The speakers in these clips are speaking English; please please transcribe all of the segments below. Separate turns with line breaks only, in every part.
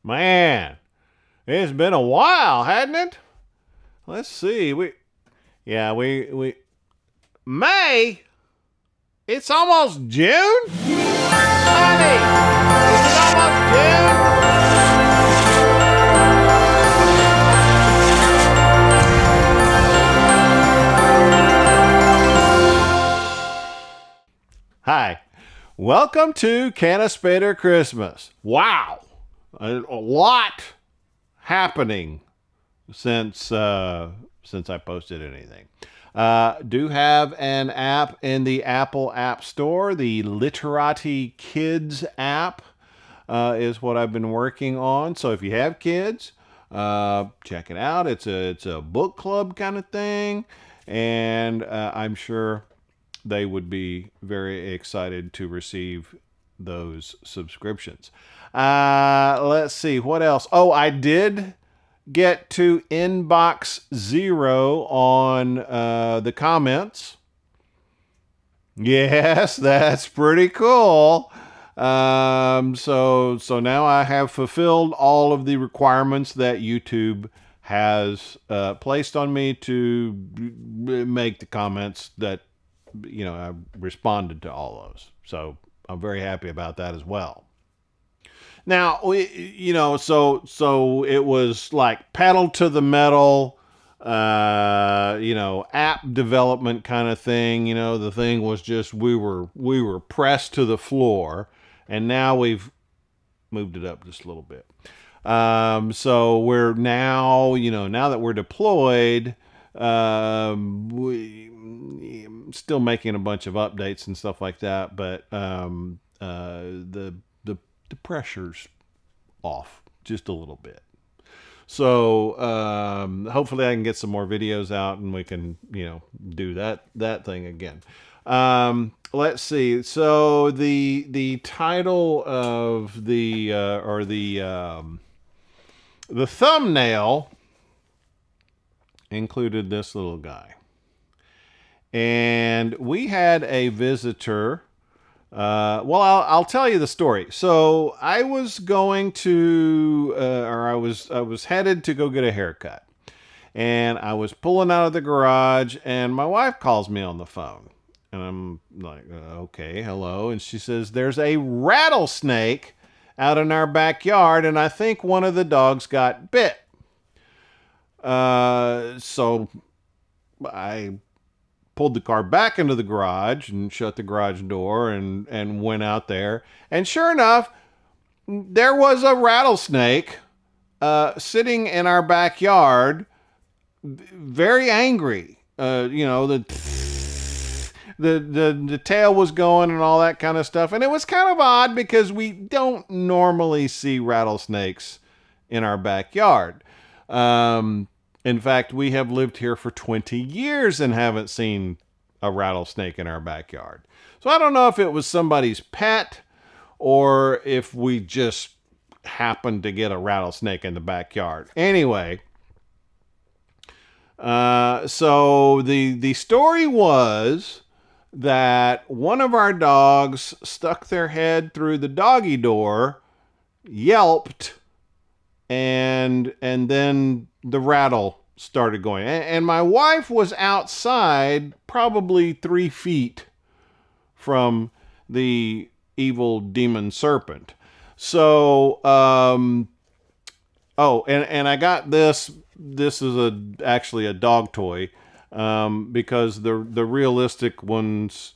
Man, it's been a while, hadn't it? Let's see. We May. It's almost June, honey. Is it almost June? Hi, welcome to Can a Spader Christmas. Wow, a lot happening since I posted anything. Do have an app in the Apple App Store. The Literati Kids app is what I've been working on. So if you have kids, check it out. It's a book club kind of thing, and I'm sure they would be very excited to receive those subscriptions. Let's see what else. Oh, I did get to inbox 0 on the comments. Yes, that's pretty cool. So now I have fulfilled all of the requirements that YouTube has placed on me to make the comments that I responded to all those. So I'm very happy about that as well. Now, so it was like pedal to the metal, app development kind of thing. The thing was just we were pressed to the floor, and now we've moved it up just a little bit. So we're now, now that we're deployed, we still making a bunch of updates and stuff like that, but the pressure's off just a little bit. So hopefully I can get some more videos out and we can do that thing again. Let's see. So the title of the thumbnail included this little guy. And we had a visitor. I'll tell you the story. So I was going to, I was headed to go get a haircut. And I was pulling out of the garage, and my wife calls me on the phone. And I'm like, okay, hello. And she says, there's a rattlesnake out in our backyard, and I think one of the dogs got bit. So I pulled the car back into the garage and shut the garage door and went out there. And sure enough, there was a rattlesnake sitting in our backyard, very angry. The tail was going and all that kind of stuff. And it was kind of odd because we don't normally see rattlesnakes in our backyard. In fact, we have lived here for 20 years and haven't seen a rattlesnake in our backyard. So I don't know if it was somebody's pet or if we just happened to get a rattlesnake in the backyard. Anyway, so the story was that one of our dogs stuck their head through the doggy door, yelped, and then the rattle started going. And my wife was outside, probably 3 feet from the evil demon serpent. So, and I got this. This is actually a dog toy, because the realistic ones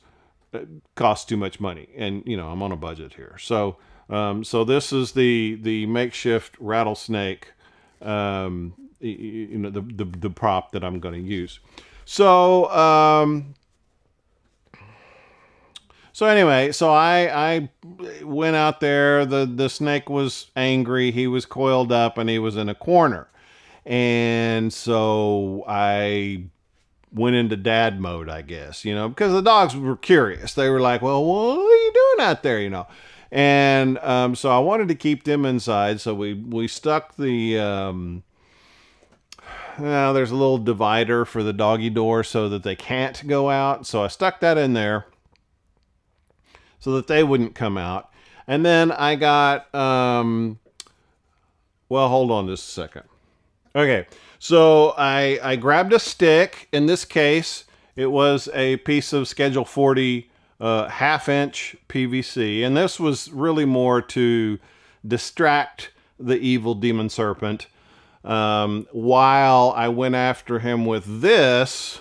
cost too much money, and I'm on a budget here. So this is the makeshift rattlesnake, the prop that I'm going to use. So anyway, so I went out there. The snake was angry. He was coiled up and he was in a corner. And so I went into dad mode, I guess, because the dogs were curious. They were like, well, what are you doing out there, And so I wanted to keep them inside. So we stuck the, there's a little divider for the doggy door so that they can't go out. So I stuck that in there so that they wouldn't come out. And then I got Well, hold on just a second. Okay, so I grabbed a stick. In this case, it was a piece of Schedule 40 half-inch PVC, and this was really more to distract the evil demon serpent, while I went after him with this.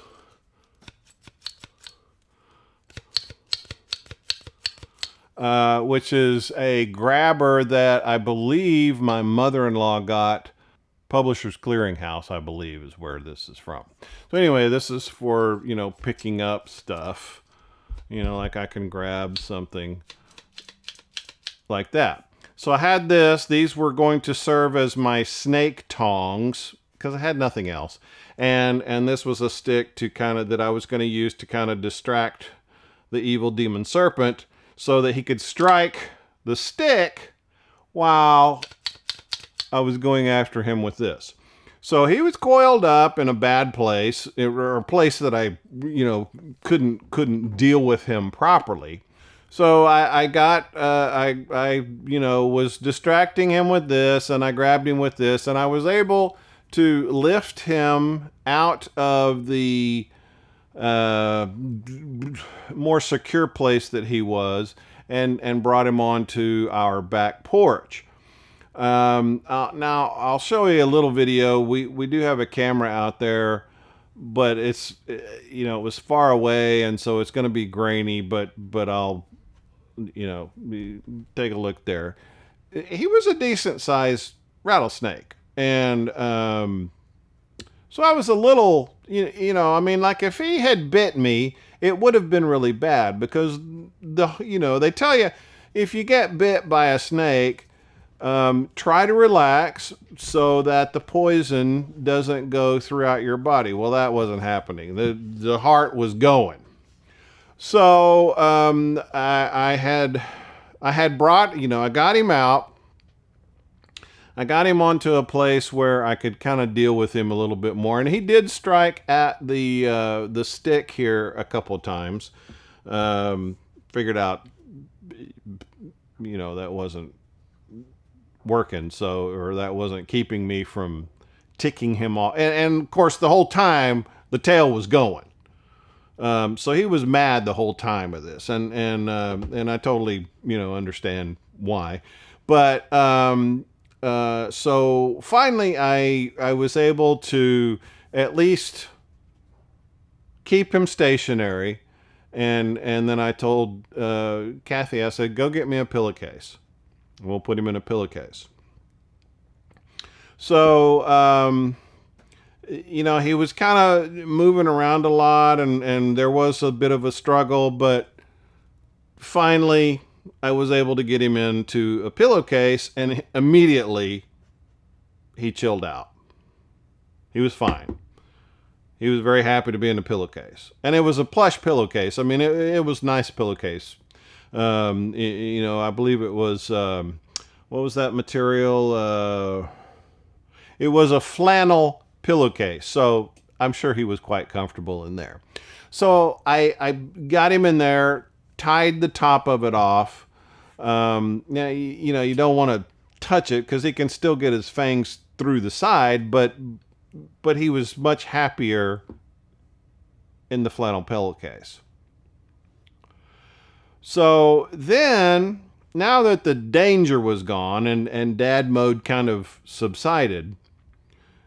Which is a grabber that I believe my mother-in-law got. Publishers Clearinghouse, I believe, is where this is from. So anyway, this is for, picking up stuff. Like I can grab something like that. So I had this. These were going to serve as my snake tongs because I had nothing else. And this was a stick to that I was going to use to kind of distract the evil demon serpent so that he could strike the stick while I was going after him with this. So he was coiled up in a bad place, or a place that I, couldn't deal with him properly. So I was distracting him with this, and I grabbed him with this, and I was able to lift him out of the more secure place that he was, and brought him onto our back porch. Now I'll show you a little video. We do have a camera out there, but it's, it was far away, and so it's going to be grainy, but I'll, take a look there. He was a decent sized rattlesnake. And, so I was a little, like if he had bit me, it would have been really bad because they tell you if you get bit by a snake, try to relax so that the poison doesn't go throughout your body. Well, that wasn't happening. The heart was going. So I had brought, I got him out. I got him onto a place where I could kind of deal with him a little bit more, and he did strike at the stick here a couple of times. Figured out, that wasn't working, or that wasn't keeping me from ticking him off. And of course, the whole time the tail was going. So he was mad the whole time of this, and I totally understand why. But so finally, I was able to at least keep him stationary, and then I told Kathy, I said, go get me a pillowcase. We'll put him in a pillowcase. So, he was kind of moving around a lot, and there was a bit of a struggle, but finally I was able to get him into a pillowcase, and immediately he chilled out. He was fine. He was very happy to be in a pillowcase. And it was a plush pillowcase. I mean, it was a nice pillowcase. I believe it was, what was that material? It was a flannel pillowcase. So I'm sure he was quite comfortable in there. So I got him in there, tied the top of it off. Now, you don't want to touch it because he can still get his fangs through the side, but he was much happier in the flannel pillowcase. So then, now that the danger was gone and dad mode kind of subsided,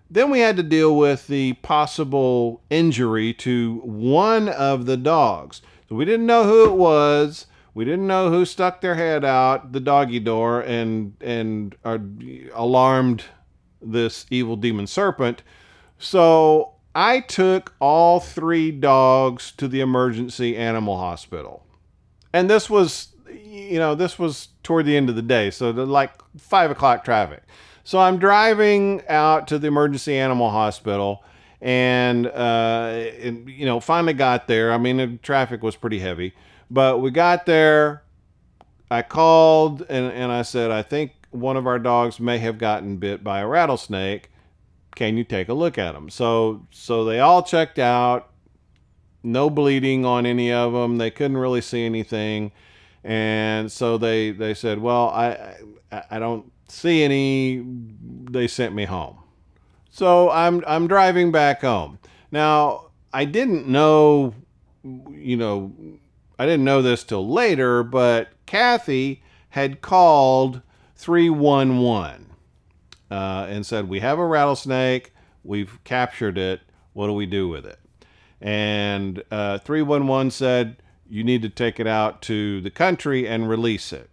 then we had to deal with the possible injury to one of the dogs. So we didn't know who it was. We didn't know who stuck their head out the doggy door and alarmed this evil demon serpent. So I took all 3 dogs to the emergency animal hospital. And this was toward the end of the day, so like 5 o'clock traffic. So I'm driving out to the emergency animal hospital, and finally got there. I mean, the traffic was pretty heavy, but we got there. I called and I said, I think one of our dogs may have gotten bit by a rattlesnake. Can you take a look at them? So they all checked out. No bleeding on any of them. They couldn't really see anything. And so they said, well, I don't see any they sent me home. So I'm driving back home. Now, I didn't know, I didn't know this till later, but Kathy had called 311 and said, "We have a rattlesnake. We've captured it. What do we do with it?" And 311 said, "You need to take it out to the country and release it."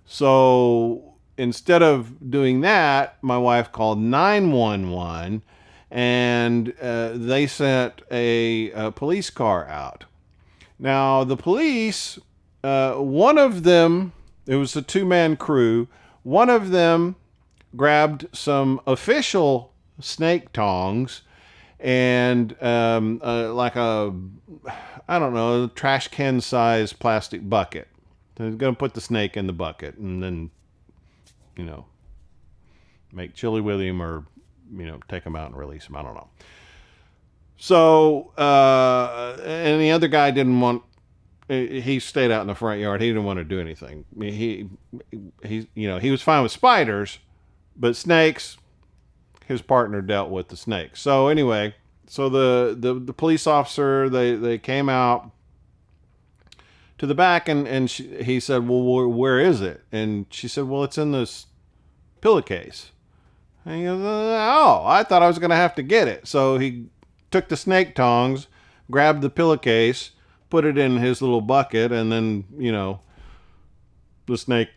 So instead of doing that, my wife called 911 and they sent a police car out. Now, the police, one of them, it was a two-man crew, one of them grabbed some official snake tongs and like a, I don't know, trash can size plastic bucket. They're going to put the snake in the bucket and then, make chili with him or, take him out and release him. I don't know. So, and the other guy didn't want, he stayed out in the front yard. He didn't want to do anything. He was fine with spiders, but snakes, his partner dealt with the snakes. So anyway, so the police officer, they came out to the back and he said, "Well, where is it?" And she said, "Well, it's in this pillowcase." And he goes, "Oh, I thought I was going to have to get it." So he took the snake tongs, grabbed the pillowcase, put it in his little bucket, and then, the snake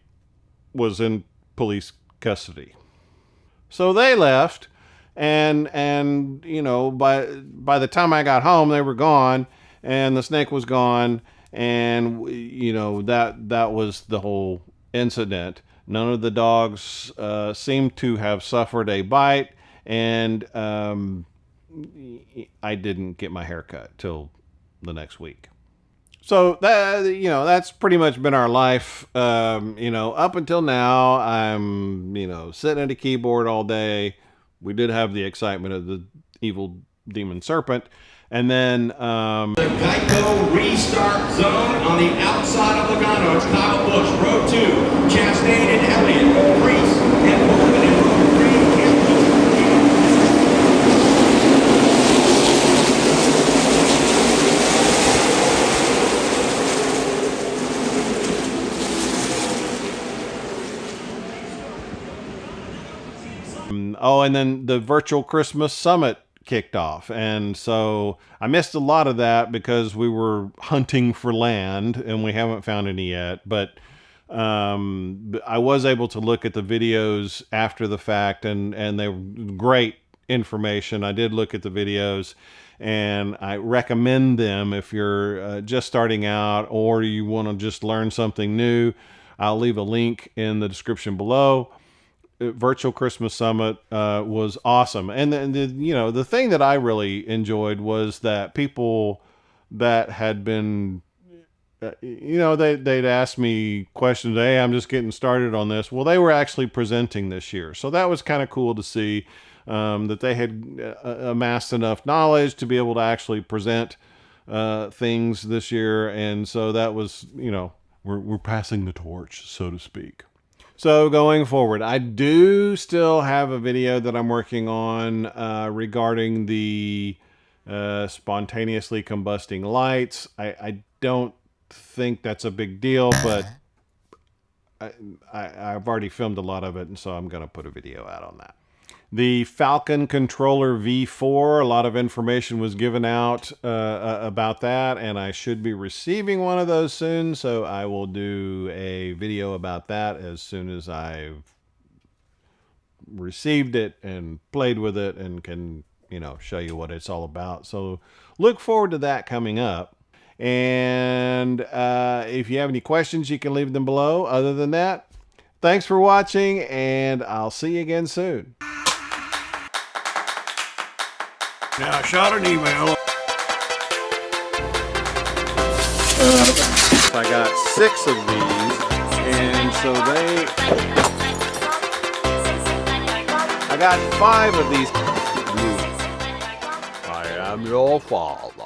was in police custody. So they left, and by the time I got home, they were gone, and the snake was gone, and that was the whole incident. None of the dogs seemed to have suffered a bite, and I didn't get my hair cut till the next week. So that's pretty much been our life. Up until now, I'm sitting at a keyboard all day. We did have the excitement of the evil demon serpent, and then
the Geico restart zone on the outside of Logano. It's Kyle Busch, row 2, Chastain and Elliott, Reese and Bowman in row 3.
and then the virtual Christmas summit kicked off. And so I missed a lot of that because we were hunting for land and we haven't found any yet. But I was able to look at the videos after the fact, and they were great information. I did look at the videos, and I recommend them if you're just starting out or you want to just learn something new. I'll leave a link in the description below. Virtual Christmas Summit was awesome, and the thing that I really enjoyed was that people that had been they'd ask me questions. Hey, I'm just getting started on this. Well, they were actually presenting this year, so that was kind of cool to see that they had amassed enough knowledge to be able to actually present things this year. And so that was, we're passing the torch, so to speak. So going forward, I do still have a video that I'm working on regarding the spontaneously combusting lights. I don't think that's a big deal, but I've already filmed a lot of it, and so I'm going to put a video out on that. The Falcon Controller V4, a lot of information was given out about that, and I should be receiving one of those soon, so I will do a video about that as soon as I've received it and played with it and can, show you what it's all about. So look forward to that coming up. And if you have any questions, you can leave them below. Other than that, thanks for watching, and I'll see you again soon.
Now, I shot an email.
I got 6 of these, and so I got 5 of these. I am your father.